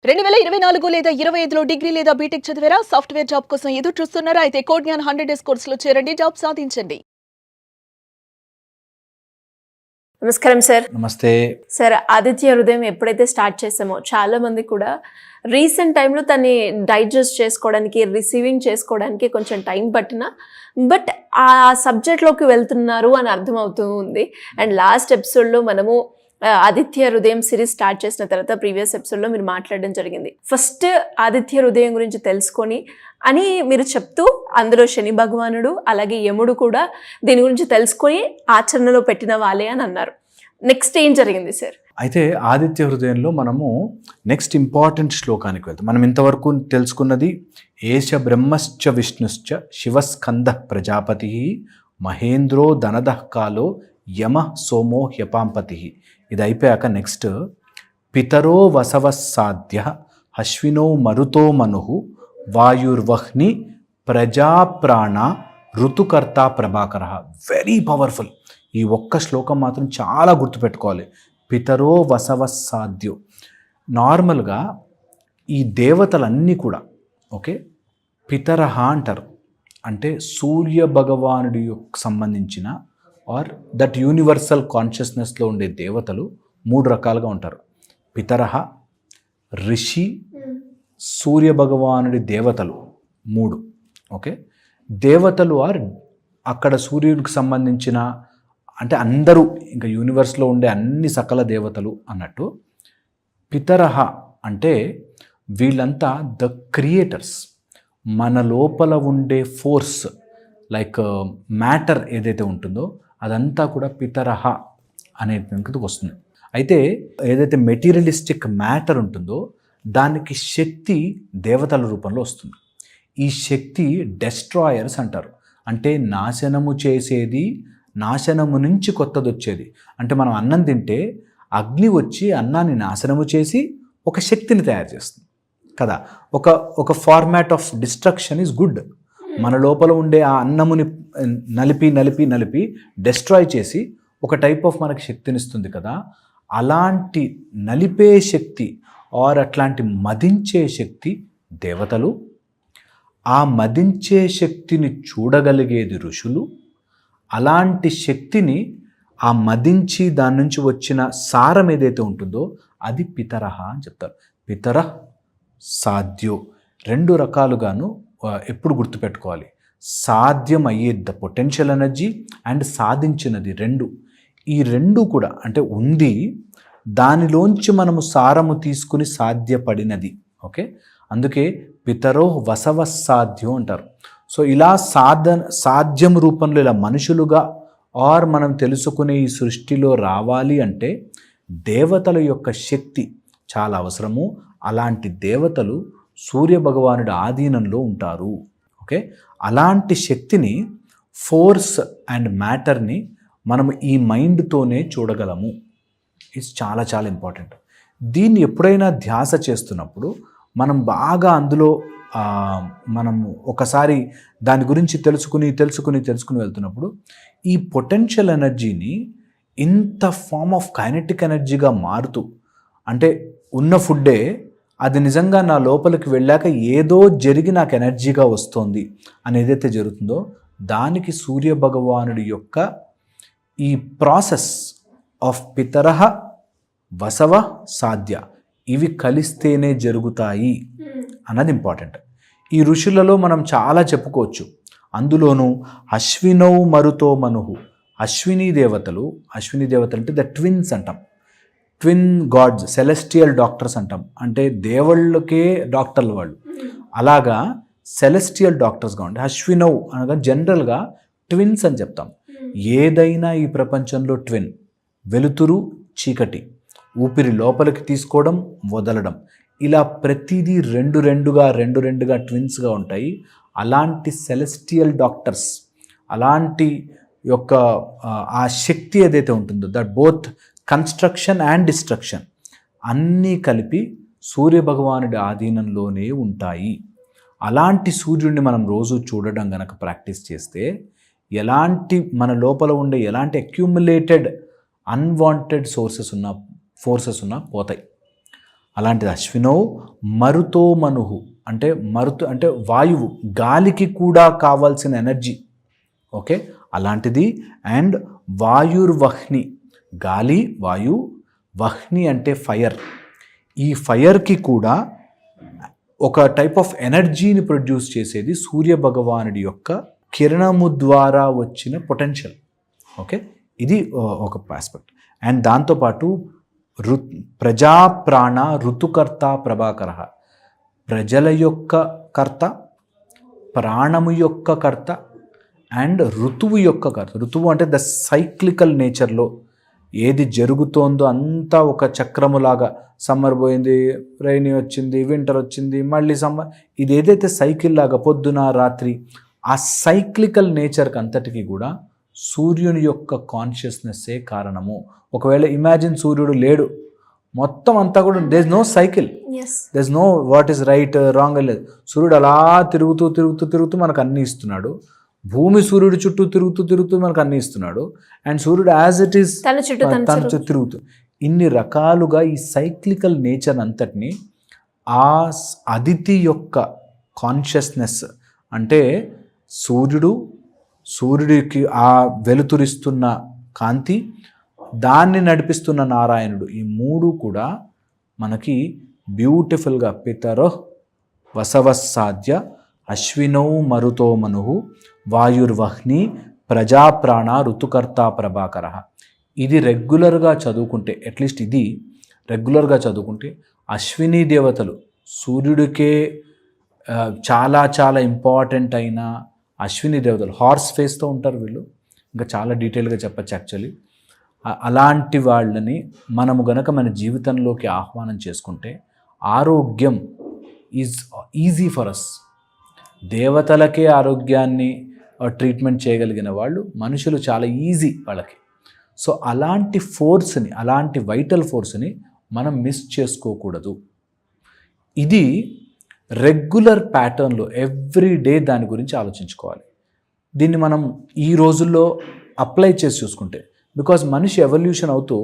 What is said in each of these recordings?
2024 లేదా 25లో డిగ్రీ లేదా బీటెక్ చదివారా? సాఫ్ట్‌వేర్ జాబ్ కోసం ఎదురు చూస్తున్నారా? అయితే కోడ్ జ్ఞాన్ 100 డేస్ కోర్సులో చేరండి. జాబ్ సాధించండి. నమస్కారం సార్. నమస్తే. సార్, ఆదిత్య హృదయం ఎప్పుడైతే స్టార్ట్ చేసామో చాలా మంది కూడా రీసెంట్ టైంలో దాన్ని డైజెస్ట్ చేసుకోవడానికి, రిసీవింగ్ చేసుకోవడానికి కొంచెం టైం పట్టినా బట్ ఆ సబ్జెక్ట్లోకి వెళ్తున్నారు అని అర్థమవుతూ ఉంది. అండ్ లాస్ట్ ఎపిసోడ్లో మనము ఆదిత్య హృదయం సిరీస్ స్టార్ట్ చేసిన తర్వాత ప్రీవియస్ ఎపిసోడ్లో మీరు మాట్లాడడం జరిగింది. ఫస్ట్ ఆదిత్య హృదయం గురించి తెలుసుకొని అని మీరు చెప్తూ అందులో శని భగవానుడు అలాగే యముడు కూడా దీని గురించి తెలుసుకొని ఆచరణలో పెట్టిన వాళ్ళే అని అన్నారు. నెక్స్ట్ ఏం జరిగింది సార్? అయితే ఆదిత్య హృదయంలో మనము నెక్స్ట్ ఇంపార్టెంట్ శ్లోకానికి వెళ్తాం. మనం ఇంతవరకు తెలుసుకున్నది ఏష బ్రహ్మశ్చ విష్ణుశ్చ శివస్కంద ప్రజాపతి మహేంద్రో ధనదః కాలో యమ సోమో హ్యపాంపతి. ఇది అయిపోయాక నెక్స్ట్ పితరో వసవస్సాధ్య అశ్వినో మరుతో మను వాయుర్వహ్ని ప్రజాప్రాణ ఋతుకర్త ప్రభాకర. Very powerful. ఈ ఒక్క శ్లోకం మాత్రం చాలా గుర్తుపెట్టుకోవాలి. పితరో వసవస్సాధ్యో. నార్మల్గా ఈ దేవతలన్నీ కూడా ఓకే పితరహ అంటారు. అంటే సూర్య భగవానుడి యొక్క సంబంధించిన ఆర్ దట్ యూనివర్సల్ కాన్షియస్నెస్లో ఉండే దేవతలు 3 రకాలుగా ఉంటారు. పితరహ, ఋషి, సూర్య భగవానుడి దేవతలు 3. ఓకే, దేవతలు ఆర్ అక్కడ సూర్యుడికి సంబంధించిన అంటే అందరూ ఇంకా యూనివర్స్లో ఉండే అన్ని సకల దేవతలు అన్నట్టు. పితరహ అంటే వీళ్ళంతా ద క్రియేటర్స్. మన లోపల ఉండే ఫోర్స్ లైక్ మ్యాటర్ ఏదైతే ఉంటుందో అదంతా కూడా పితరహ అనే దానికి వస్తుంది. అయితే ఏదైతే మెటీరియలిస్టిక్ మ్యాటర్ ఉంటుందో దానికి శక్తి దేవతల రూపంలో వస్తుంది. ఈ శక్తి డెస్ట్రాయర్స్ అంటారు. అంటే నాశనము చేసేది, నాశనము నుంచి కొత్తది వచ్చేది. అంటే మనం అన్నం తింటే అగ్ని వచ్చి అన్నాన్ని నాశనము చేసి ఒక శక్తిని తయారు చేస్తుంది కదా. ఒక format of destruction is good. మన లోపల ఉండే ఆ అన్నముని నలిపి డెస్ట్రాయ్ చేసి ఒక టైప్ ఆఫ్ మనకి శక్తినిస్తుంది కదా. అలాంటి నలిపే శక్తి ఆర్ అట్లాంటి మదించే శక్తి దేవతలు. ఆ మదించే శక్తిని చూడగలిగేది ఋషులు. అలాంటి శక్తిని ఆ మదించి దాని నుంచి వచ్చిన సారం ఏదైతే ఉంటుందో అది పితరహ అని చెప్తారు. పితరహ సాధ్యో. 2 రకాలుగాను ఎప్పుడు గుర్తుపెట్టుకోవాలి. సాధ్యం అయ్యే ద పొటెన్షియల్ ఎనర్జీ అండ్ సాధించినది 2. ఈ 2 కూడా అంటే ఉంది, దానిలోంచి మనము సారము తీసుకుని సాధ్యపడినది. ఓకే, అందుకే పితరో వసవస్సాధ్యం అంటారు. సో ఇలా సాధ్యం రూపంలో ఇలా మనుషులుగా ఆర్ మనం తెలుసుకునే ఈ సృష్టిలో రావాలి అంటే దేవతల యొక్క శక్తి చాలా అవసరము. అలాంటి దేవతలు సూర్యభగవానుడి ఆధీనంలో ఉంటారు. ఓకే, అలాంటి శక్తిని, ఫోర్స్ అండ్ మ్యాటర్ని మనము ఈ మైండ్తోనే చూడగలము. ఇది చాలా చాలా ఇంపార్టెంట్. దీన్ని ఎప్పుడైనా ధ్యాస చేస్తున్నప్పుడు మనం బాగా అందులో మనం ఒకసారి దాని గురించి తెలుసుకుని వెళ్తున్నప్పుడు ఈ పొటెన్షియల్ ఎనర్జీని ఇంత ఫార్మ్ ఆఫ్ కైనెటిక్ ఎనర్జీగా మారుతూ, అంటే ఉన్న ఫుడ్డే అది నిజంగా నా లోపలికి వెళ్ళాక ఏదో జరిగి నాకు ఎనర్జీగా వస్తుంది అని ఏదైతే జరుగుతుందో దానికి సూర్య భగవానుడి యొక్క ఈ ప్రాసెస్ ఆఫ్ పితరహ వసవ సాధ్య ఇవి కలిస్తేనే జరుగుతాయి అన్నది ఇంపార్టెంట్. ఈ ఋషులలో మనం చాలా చెప్పుకోవచ్చు. అందులోనూ అశ్వినౌ మరుతో మనుహు. అశ్విని దేవతలు అంటే ద ట్విన్స్ అంటాం. ట్విన్ గాడ్స్, సెలెస్టియల్ డాక్టర్స్ అంటాం. అంటే దేవుళ్ళకే డాక్టర్లు వాళ్ళు. అలాగా సెలెస్టియల్ డాక్టర్స్గా ఉంటే అశ్వినౌ అనగా జనరల్గా ట్విన్స్ అని చెప్తాం. ఏదైనా ఈ ప్రపంచంలో ట్విన్, వెలుతురు చీకటి, ఊపిరి లోపలికి తీసుకోవడం వదలడం, ఇలా ప్రతిదీ రెండుగా ట్విన్స్గా ఉంటాయి. అలాంటి సెలెస్టియల్ డాక్టర్స్, అలాంటి యొక్క ఆ శక్తి ఏదైతే ఉంటుందో that both construction and destruction అన్నీ కలిపి సూర్యభగవానుడి ఆధీనంలోనే ఉంటాయి. అలాంటి సూర్యుడిని మనం రోజు చూడడం గనక ప్రాక్టీస్ చేస్తే ఎలాంటి మన లోపల ఉండే ఎలాంటి అక్యూములేటెడ్ అన్వాంటెడ్ ఫోర్సెస్ ఉన్నా పోతాయి. అలాంటిది అశ్వినౌ మరుతో మనుహు అంటే మరుతు అంటే వాయువు, గాలికి కూడా కావాల్సిన ఎనర్జీ. ఓకే, అలాంటిది. అండ్ వాయుర్వహ్ని, గాలి వాయు, వహ్ని అంటే ఫైర్. ఈ ఫైర్కి కూడా ఒక టైప్ ఆఫ్ ఎనర్జీని ప్రొడ్యూస్ చేసేది సూర్య భగవానుడి యొక్క కిరణము ద్వారా వచ్చిన పొటెన్షియల్. ఓకే, ఇది ఒక ఆస్పెక్ట్. అండ్ దాంతోపాటు ప్రజాప్రాణ ఋతుకర్త ప్రభాకర, ప్రజల యొక్క కర్త, ప్రాణము యొక్క కర్త అండ్ ఋతువు యొక్క కర్త. ఋతువు అంటే ద సైక్లికల్ నేచర్లో ఏది జరుగుతోందో అంతా ఒక చక్రములాగా, సమ్మర్ పోయింది, రైనీ వచ్చింది, వింటర్ వచ్చింది, మళ్ళీ సమ్మర్, ఇది ఏదైతే సైకిల్ లాగా పొద్దున రాత్రి, ఆ సైక్లికల్ నేచర్కి అంతటికీ కూడా సూర్యుని యొక్క కాన్షియస్నెస్సే కారణము. ఒకవేళ ఇమాజిన్ సూర్యుడు లేడు, మొత్తం అంతా కూడా there is no cycle, there is no what is right wrong లేదు. సూర్యుడు అలా తిరుగుతూ తిరుగుతూ తిరుగుతూ మనకు అన్నీ ఇస్తున్నాడు. భూమి సూర్యుడు చుట్టూ తిరుగుతూ తిరుగుతూ మనకు అన్నీ ఇస్తున్నాడు. అండ్ సూర్యుడు యాజ్ ఇట్ ఈస్ తన చుట్టూ తిరుగుతూ, ఇన్ని రకాలుగా ఈ సైక్లికల్ నేచర్ అంతటిని ఆ అదితి యొక్క కాన్షియస్నెస్ అంటే సూర్యుడికి ఆ వెలుతురిస్తున్న కాంతి, దాన్ని నడిపిస్తున్న నారాయణుడు, ఈ మూడు కూడా మనకి బ్యూటిఫుల్గా పితరో వసవస్సాధ్య అశ్వినౌ మరుతో మనుహు వాయుర్వహ్ని ప్రజాప్రాణ ఋతుకర్త ప్రభాకర. ఇది రెగ్యులర్గా చదువుకుంటే, అట్లీస్ట్ ఇది రెగ్యులర్గా చదువుకుంటే, అశ్విని దేవతలు సూర్యుడికే చాలా చాలా ఇంపార్టెంట్ అయిన అశ్విని దేవతలు, హార్స్ ఫేస్తో ఉంటారు వీళ్ళు, ఇంకా చాలా డీటెయిల్గా చెప్పచ్చు యాక్చువల్లీ. అలాంటి వాళ్ళని మనము గనక మన జీవితంలోకి ఆహ్వానం చేసుకుంటే ఆరోగ్యం ఈజ్ ఈజీ ఫర్ అస్. దేవతలకే ఆరోగ్యాన్ని ట్రీట్మెంట్ చేయగలిగిన వాళ్ళు మనుషులు చాలా ఈజీ వాళ్ళకి. సో అలాంటి ఫోర్స్ని, అలాంటి వైటల్ ఫోర్స్ని మనం మిస్ చేసుకోకూడదు. ఇది రెగ్యులర్ ప్యాటర్న్లో ఎవ్రీ డే దాని గురించి ఆలోచించుకోవాలి. దీన్ని మనం ఈ రోజుల్లో అప్లై చేసి చూసుకుంటే, బికాజ్ మనిషి ఎవల్యూషన్ అవుతూ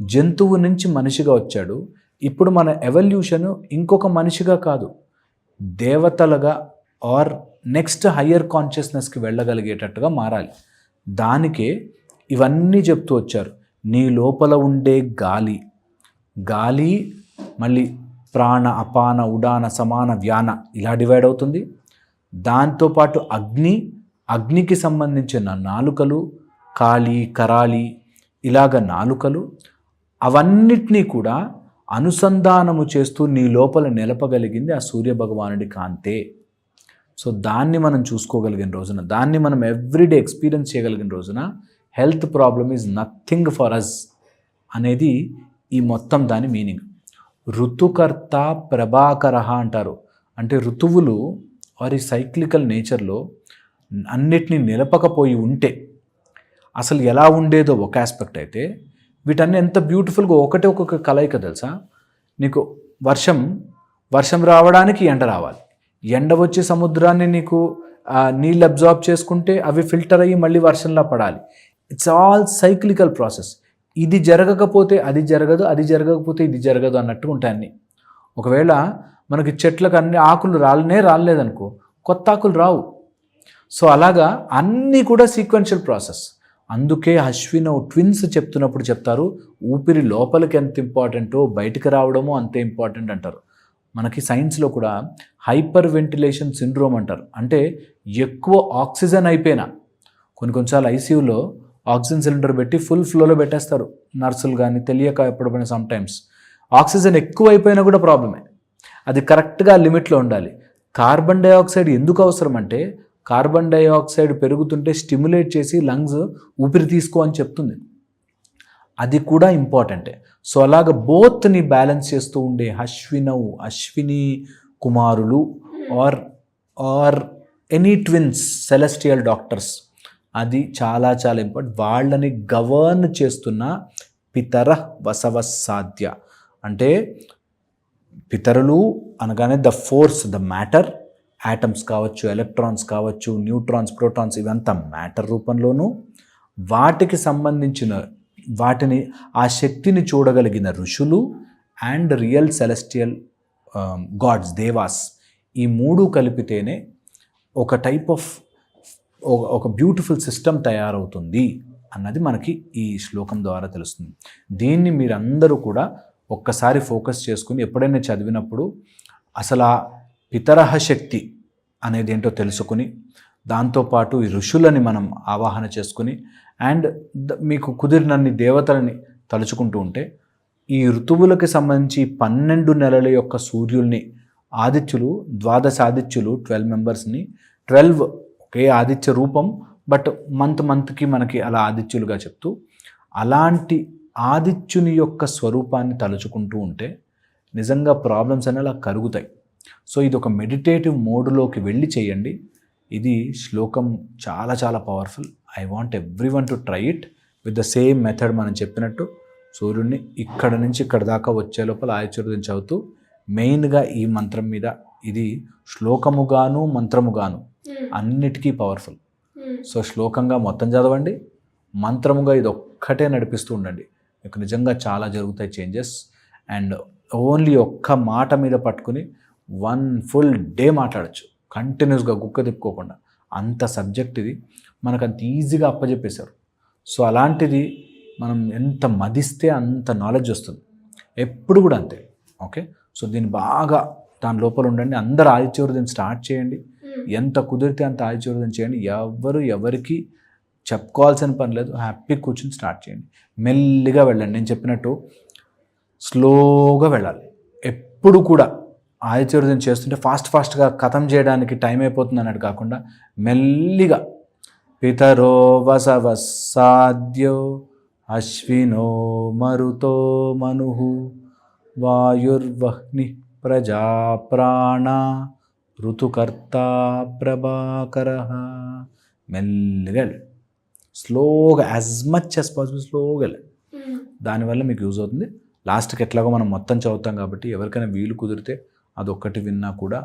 జంతువు నుంచి మనిషిగా వచ్చాడు. ఇప్పుడు మన ఎవల్యూషన్ ఇంకొక మనిషిగా కాదు, దేవతలుగా ఆర్ నెక్స్ట్ హయ్యర్ కాన్షియస్నెస్కి వెళ్ళగలిగేటట్టుగా మారాలి. దానికే ఇవన్నీ చెప్తూ వచ్చారు. నీ లోపల ఉండే గాలి మళ్ళీ ప్రాణ, అపాన, ఉడాన, సమాన, వ్యాన ఇలా డివైడ్ అవుతుంది. దాంతోపాటు అగ్నికి సంబంధించిన నాలుకలు, కాళి, కరాళి, ఇలాగ నాలుకలు, అవన్నిటినీ కూడా అనుసంధానము చేస్తూ నీ లోపల నిలపగలిగింది ఆ సూర్యభగవానుడి కాంతే. సో దాన్ని మనం చూసుకోగలిగిన రోజున, దాన్ని మనం ఎవ్రీడే ఎక్స్పీరియన్స్ చేయగలిగిన రోజున health problem is nothing for us అనేది ఈ మొత్తం దాని మీనింగ్. ఋతుకర్త ప్రభాకర అంటారు. అంటే ఋతువులు వారి సైక్లికల్ నేచర్లో అన్నిటినీ నిలపకపోయి ఉంటే అసలు ఎలా ఉండేదో ఒక ఆస్పెక్ట్ అయితే, వీటన్నీ ఎంత బ్యూటిఫుల్గా ఒకటే ఒక్కొక్క కలయిక తెలుసా నీకు. వర్షం రావడానికి ఎండ రావాలి, ఎండ వచ్చి సముద్రాన్ని నీకు నీళ్ళు అబ్జార్బ్ చేసుకుంటే అవి ఫిల్టర్ అయ్యి మళ్ళీ వర్షంలా పడాలి. It's all cyclical process. ఇది జరగకపోతే అది జరగదు, అది జరగకపోతే ఇది జరగదు అన్నట్టు ఉంటాయి అన్నీ. ఒకవేళ మనకి చెట్లకు అన్ని ఆకులు రాలేదనుకో, కొత్త ఆకులు రావు. సో అలాగా అన్నీ కూడా సీక్వెన్షియల్ ప్రాసెస్. అందుకే అశ్వినౌ ట్విన్స్ చెప్తున్నప్పుడు చెప్తారు, ఊపిరి లోపలికి ఎంత ఇంపార్టెంటో బయటికి రావడమో అంతే ఇంపార్టెంట్ అంటారు. మనకి సైన్స్లో కూడా హైపర్ వెంటిలేషన్ సిండ్రోమ్ అంటారు. అంటే ఎక్కువ ఆక్సిజన్ అయిపోయినా, కొన్నిసార్లు ఐసీయూలో ఆక్సిజన్ సిలిండర్ పెట్టి ఫుల్ ఫ్లోలో పెట్టేస్తారు నర్సులు, కానీ తెలియక ఎప్పుడైనా సమ్టైమ్స్ ఆక్సిజన్ ఎక్కువ అయిపోయినా కూడా ప్రాబ్లమే. అది కరెక్ట్గా లిమిట్లో ఉండాలి. కార్బన్ డైఆక్సైడ్ ఎందుకు అవసరం అంటే, కార్బన్ డైఆక్సైడ్ పెరుగుతుంటే స్టిమ్యులేట్ చేసి లంగ్స్ ఊపిరి తీసుకో అని చెప్తుంది. అది కూడా ఇంపార్టెంటే. సో అలాగ బోత్ని బ్యాలెన్స్ చేస్తూ ఉండే అశ్విని కుమారులు or any twins, celestial doctors, అది చాలా చాలా ఇంపార్టెంట్. వాళ్ళని గవర్న్ చేస్తున్న పితర వసవస్సాధ్య. అంటే పితరులు అనగానే the force, the matter, atoms కావచ్చు, ఎలక్ట్రాన్స్ కావచ్చు, న్యూట్రాన్స్, ప్రోటాన్స్, ఇవంతా మ్యాటర్ రూపంలోనూ, వాటికి సంబంధించిన వాటిని, ఆ శక్తిని చూడగలిగిన ఋషులు and real celestial gods, devas, ఈ మూడు కలిపితేనే ఒక టైప్ ఆఫ్ ఒక బ్యూటిఫుల్ సిస్టమ్ తయారవుతుంది అన్నది మనకి ఈ శ్లోకం ద్వారా తెలుస్తుంది. దీన్ని మీరందరూ కూడా ఒక్కసారి ఫోకస్ చేసుకుని ఎప్పుడైనా చదివినప్పుడు అసలు ఆ పితరహ శక్తి అనేది ఏంటో తెలుసుకుని, దాంతోపాటు ఈ ఋషులని మనం ఆవాహన చేసుకుని అండ్ మీకు కుదిరినన్ని దేవతలని తలుచుకుంటూ ఉంటే ఈ ఋతువులకి సంబంధించి 12 నెలల యొక్క సూర్యుల్ని ఆదిత్యులు, 12 ఆదిత్యులు 12 మెంబర్స్ని 12 ఒకే ఆదిత్య రూపం, బట్ మంత్కి మనకి అలా ఆదిత్యులుగా చెప్తూ అలాంటి ఆదిత్యుని యొక్క స్వరూపాన్ని తలుచుకుంటూ ఉంటే నిజంగా ప్రాబ్లమ్స్ అనేవి అలా కరుగుతాయి. సో ఇది ఒక మెడిటేటివ్ మోడ్లోకి వెళ్ళి చేయండి. ఇది శ్లోకం చాలా చాలా powerful. I want everyone to try it with the same method. మనం చెప్పినట్టు సూర్యుడిని ఇక్కడ నుంచి ఇక్కడ దాకా వచ్చే లోపల ఆయుర్వేదం చదువుతూ మెయిన్గా ఈ మంత్రం మీద, ఇది శ్లోకముగాను మంత్రముగాను అన్నిటికీ పవర్ఫుల్. సో శ్లోకంగా మొత్తం చదవండి, మంత్రముగా ఇది ఒక్కటే నడిపిస్తూ ఉండండి. మీకు నిజంగా చాలా జరుగుతాయి చేంజెస్. అండ్ ఓన్లీ ఒక్క మాట మీద పట్టుకుని 1 ఫుల్ డే మాట్లాడచ్చు కంటిన్యూస్గా గుక్క తిప్పుకోకుండా. అంత సబ్జెక్ట్ ఇది, మనకు అంత ఈజీగా అప్పచెప్పేశారు. సో అలాంటిది మనం ఎంత మదిస్తే అంత నాలెడ్జ్ వస్తుంది, ఎప్పుడు కూడా అంతే. ఓకే, సో దీన్ని బాగా దాని లోపల ఉండండి. అందరు ఆదిత్యవృదయం స్టార్ట్ చేయండి, ఎంత కుదిరితే అంత ఆదిత్యవృదయం చేయండి. ఎవరికి చెప్పుకోవాల్సిన పని లేదు, హ్యాపీ కూర్చొని స్టార్ట్ చేయండి. మెల్లిగా వెళ్ళండి, నేను చెప్పినట్టు స్లోగా వెళ్ళాలి. ఎప్పుడు కూడా ఆదిత్యవృదయం చేస్తుంటే ఫాస్ట్గా ఖతం చేయడానికి టైం అయిపోతుంది అన్నట్టు కాకుండా మెల్లిగా పితరో వసవసాద్యో అశ్వినో మరుతో మనుః వాయుర్వహ్ని ప్రజాప్రాణ ఋతుకర్త ప్రభాకరః. మెల్లిగా వెళ్ళండి, స్లోగా, యాజ్ మచ్ యాజ్ పాసిబుల్ స్లోగా వెళ్ళండి. దానివల్ల మీకు యూజ్ అవుతుంది. లాస్ట్కి ఎట్లాగో మనం మొత్తం చదువుతాం కాబట్టి ఎవరికైనా వీలు కుదిరితే అదొక్కటి విన్నా కూడా,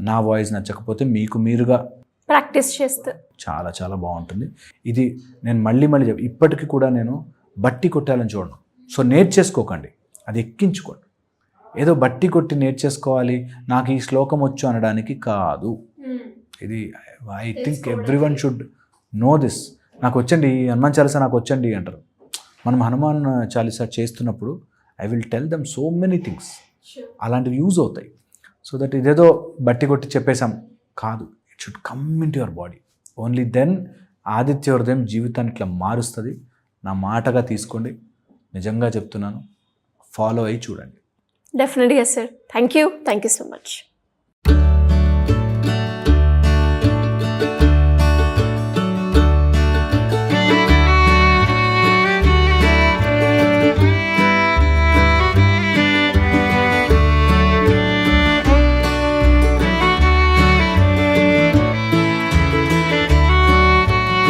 నా వాయిస్ నచ్చకపోతే మీకు మీరుగా ప్రాక్టీస్ చేస్తే చాలా చాలా బాగుంటుంది. ఇది నేను మళ్ళీ ఇప్పటికీ కూడా నేను బట్టి కొట్టాలని చూడను. సో నేర్చేసుకోకండి, అది ఎక్కించుకోండి. ఏదో బట్టి కొట్టి నేర్చేసుకోవాలి, నాకు ఈ శ్లోకం వచ్చు అనడానికి కాదు. ఇది I think everyone should know this. నాకు వచ్చండి హనుమాన్ చాలీసా, నాకు వచ్చండి అంటారు. మనం హనుమాన్ చాలీసా చేస్తున్నప్పుడు I will tell them so many things, అలాంటివి యూజ్ అవుతాయి. సో దట్ ఇదేదో బట్టి కొట్టి చెప్పేశాం కాదు, it should come into your body. Only then Aditya Hrudayam జీవితాన్ని ఇట్లా మారుస్తుంది. నా మాటగా తీసుకోండి, నిజంగా చెప్తున్నాను, ఫాలో అయ్యి చూడండి. డెఫినెట్గా sir. Thank you so much.